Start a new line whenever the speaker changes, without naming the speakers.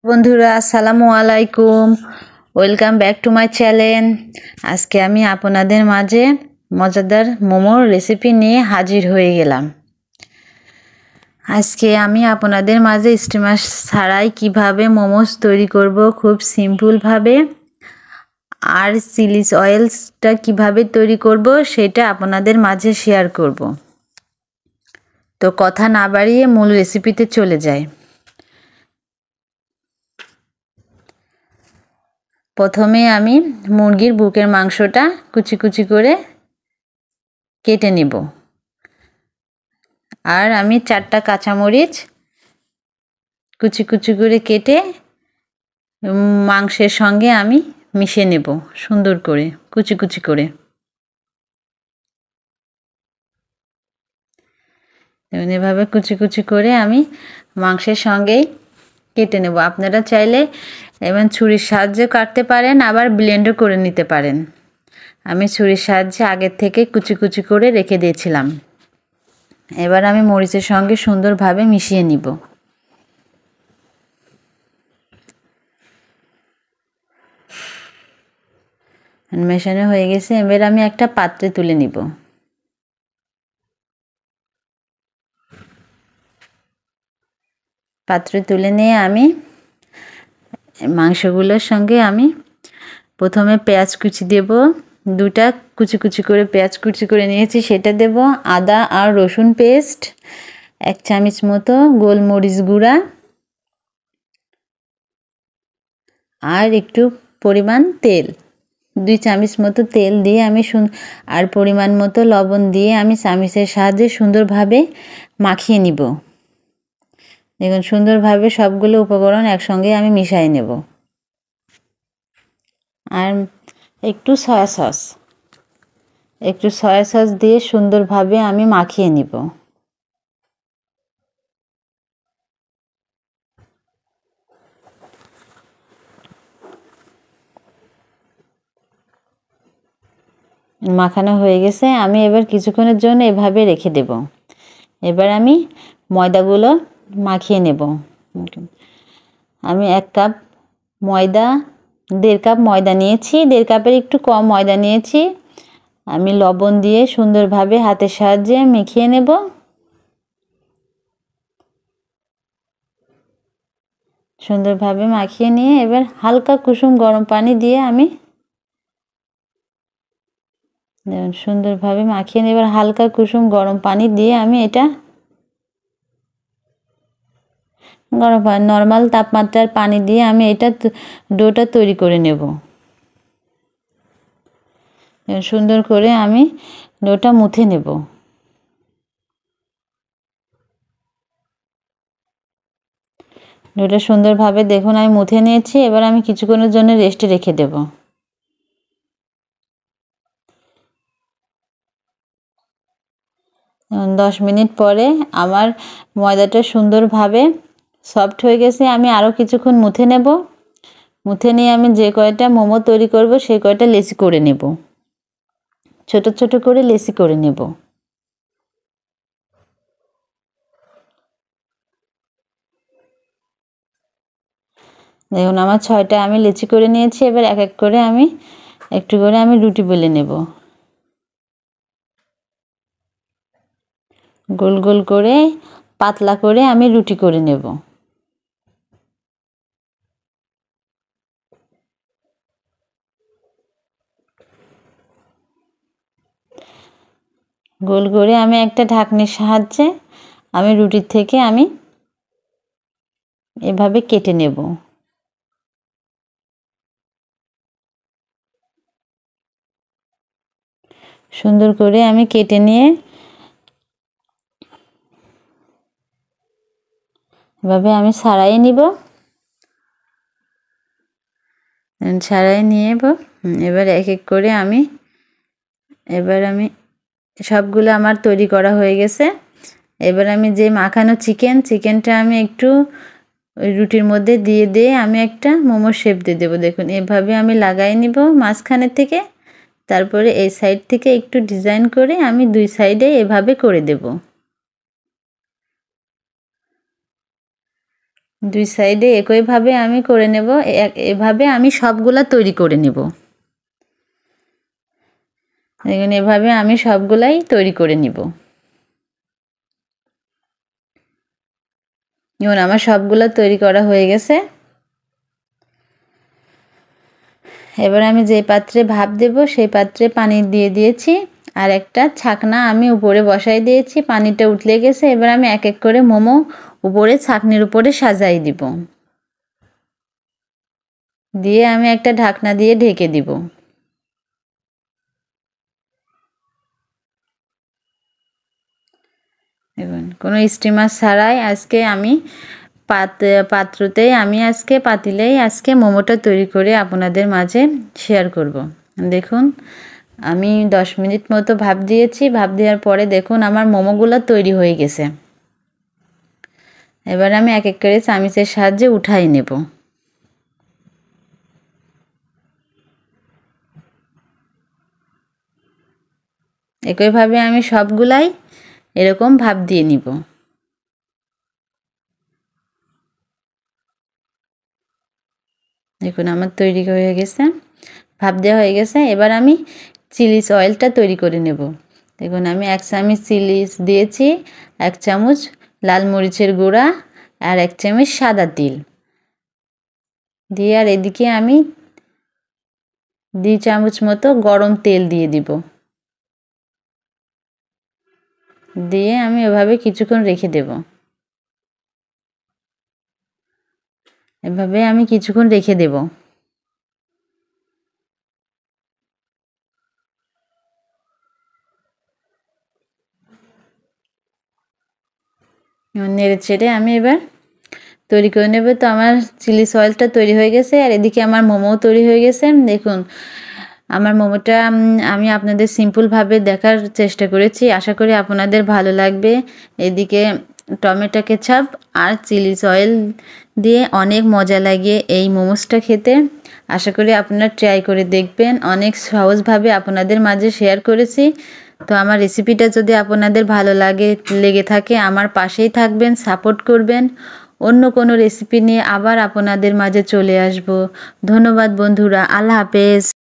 বন্ধুরা আসসালামু আলাইকুম, welcome back to my channel. আজকে আমি আপনাদের মাঝে মজাদার মোমোর রেসিপি নিয়ে হাজির হয়ে গেলাম। আজকে আমি আপনাদের মাঝে স্টিমার ছাড়াই কিভাবে মোমোস তৈরি করব খুব সিম্পলভাবে, আর চিলি অয়েলসটা কিভাবে তৈরি করব সেটা আপনাদের মাঝে শেয়ার করব। তো কথা না বাড়িয়ে মূল রেসিপিতে চলে যাই। প্রথমে আমি মুরগির বুকের মাংসটা কুচি কুচি করে কেটে নেব, আর আমি 4টা কাঁচামরিচ কুচি কুচি করে কেটে মাংসের সঙ্গে আমি মিশিয়ে নেব সুন্দর করে কুচি কুচি করে। এভাবে কুচি কুচি করে আমি মাংসের সঙ্গেই কেটে নেব। আপনারা চাইলে এবং ছুরির সাহায্যে কাটতে পারেন, আবার ব্লেন্ডও করে নিতে পারেন। আমি ছুরির সাহায্যে আগের থেকে কুচি কুচি করে রেখে দিয়েছিলাম। এবার আমি মরিচের সঙ্গে সুন্দরভাবে মিশিয়ে নিব। মেশানো হয়ে গেছে, এবার আমি একটা পাত্রে তুলে নিব। পাত্রে তুলে নিয়ে আমি মাংসগুলোর সঙ্গে আমি প্রথমে পেঁয়াজ কুচি দেব। 2টা কুচি কুচি করে পেঁয়াজ কুচি করে নিয়েছি, সেটা দেব। আদা আর রসুন পেস্ট 1 চামচ মতো, গোলমরিচ গুঁড়া আর একটু পরিমাণ তেল, 2 চামচ মতো তেল দিয়ে আমি আর পরিমাণ মতো লবণ দিয়ে আমি চামচের সাহায্যে সুন্দরভাবে মাখিয়ে নিব। দেখুন সুন্দরভাবে সবগুলো উপকরণ একসঙ্গে আমি মিশিয়ে নেব। আর একটু সয়া সস দিয়ে সুন্দরভাবে আমি মাখিয়ে নিব। মাখানো হয়ে গেছে, আমি এবার কিছুক্ষণের জন্য এভাবে রেখে দেব। এবার আমি ময়দাগুলো মাখিয়ে নেব। আমি 1 কাপ ময়দা, 1.5 কাপ ময়দা নিয়েছি, 1.5 কাপের একটু কম ময়দা নিয়েছি। আমি লবণ দিয়ে সুন্দরভাবে হাতের সাহায্যে মেখে নেব। সুন্দরভাবে মাখিয়ে নিয়ে এবার হালকা কুসুম গরম পানি দিয়ে আমি সুন্দরভাবে মাখিয়ে নিয়ে এবার হালকা কুসুম গরম পানি দিয়ে আমি এটা গরম পানি নর্মাল তাপমাত্রার পানি দিয়ে আমি এটা ডোটা তৈরি করে নেব। সুন্দর করে আমি ডোটা মুথে নেব। ডোটা সুন্দরভাবে দেখুন আমি মুথে নিয়েছি। এবার আমি কিছুক্ষণের জন্য রেস্টে রেখে দেব। 10 মিনিট পরে আমার ময়দাটা সুন্দরভাবে সফট হয়ে গেছে। আমি আরও কিছুক্ষণ মুথে নেব। মুথে নিয়ে আমি যে কয়টা মোমো তৈরি করব সেই কয়টা লেচি করে নেব, ছোট ছোট করে লেচি করে নেব। দেখুন আমার 6টা আমি লেচি করে নিয়েছি। এবার এক এক করে আমি একটু করে আমি রুটি বেলে নেব। গোল গোল করে পাতলা করে আমি রুটি করে নেব। গোল করে আমি একটা ঢাকনির সাহায্যে আমি রুটির থেকে আমি এভাবে কেটে নেব। সুন্দর করে আমি কেটে নিয়ে এভাবে আমি ছাড়াই নিব। ছাড়াই নিয়ে এবার এক এক করে আমি সবগুলো আমার তৈরি করা হয়ে গেছে। এবার আমি যে মাখানো চিকেনটা আমি একটু ওই রুটির মধ্যে দিয়ে আমি একটা মোমো শেপ দিয়ে দেবো। দেখুন এভাবে আমি লাগাই নিব মাঝখানের থেকে, তারপরে এই সাইড থেকে একটু ডিজাইন করে আমি 2 সাইডে এভাবে করে দেব। দুই সাইডে একইভাবে আমি করে নেব। এভাবে আমি সবগুলা তৈরি করে নেব। দেখুন এভাবে আমি সবগুলাই তৈরি করে নিব। যেমন আমার সবগুলা তৈরি করা হয়ে গেছে। এবার আমি যে পাত্রে ভাপ দেব সেই পাত্রে পানি দিয়ে দিয়েছি, আর একটা ছাকনা আমি উপরে বসাই দিয়েছি। পানিটা উঠলে গেছে। এবার আমি এক এক করে মোমো উপরে ছাকনির উপরে সাজাই দিব। দিয়ে আমি একটা ঢাকনা দিয়ে ঢেকে দিব। দেখুন কোনো স্টিমার ছাড়াই আজকে আমি পাত্রতেই আমি আজকে পাতিলেই আজকে মোমোটা তৈরি করে আপনাদের মাঝে শেয়ার করব। দেখুন আমি 10 মিনিট মতো ভাপ দিয়েছি। ভাপ দেওয়ার পরে দেখুন আমার মোমোগুলো তৈরি হয়ে গেছে। এবার আমি এক এক করে চামচের সাহায্যে উঠাই নেব। একইভাবে আমি সবগুলাই এরকম ভাপ দিয়ে নিব। দেখুন আমার তৈরি হয়ে গেছে, ভাপ দেওয়া হয়ে গেছে। এবার আমি চিলি অয়েলটা তৈরি করে নেব। দেখুন আমি 1 চামচ চিলি দিয়েছি, 1 চামচ লাল মরিচের গুঁড়া আর 1 চামচ সাদা তিল দিয়ে, আর এদিকে আমি 2 চামচ মতো গরম তেল দিয়ে দিব। দিয়ে আমি এভাবে কিছুক্ষণ রেখে দেব। এভাবে আমি কিছুক্ষণ রেখে দেব। নেড়ে চেড়ে আমি এবার তৈরি করে নেব। তো আমার চিলি সয়েলটা তৈরি হয়ে গেছে, আর এদিকে আমার মোমো তৈরি হয়ে গেছে। দেখুন আমার মোমোটা আমি আপনাদের সিম্পলভাবে দেখার চেষ্টা করেছি, আশা করি আপনাদের ভালো লাগবে। এদিকে টমেটো কেচাপ আর চিলি সয়েল দিয়ে অনেক মজা লাগে এই মোমোসটা খেতে। আশা করি আপনারা ট্রাই করে দেখবেন। অনেক সহজভাবে আপনাদের মাঝে শেয়ার করেছি। তো আমার রেসিপিটা যদি আপনাদের ভালো লেগে থাকে আমার পাশেই থাকবেন, সাপোর্ট করবেন। অন্য কোনো রেসিপি নিয়ে আবার আপনাদের মাঝে চলে আসব। ধন্যবাদ বন্ধুরা, আল্লাহ হাফেজ।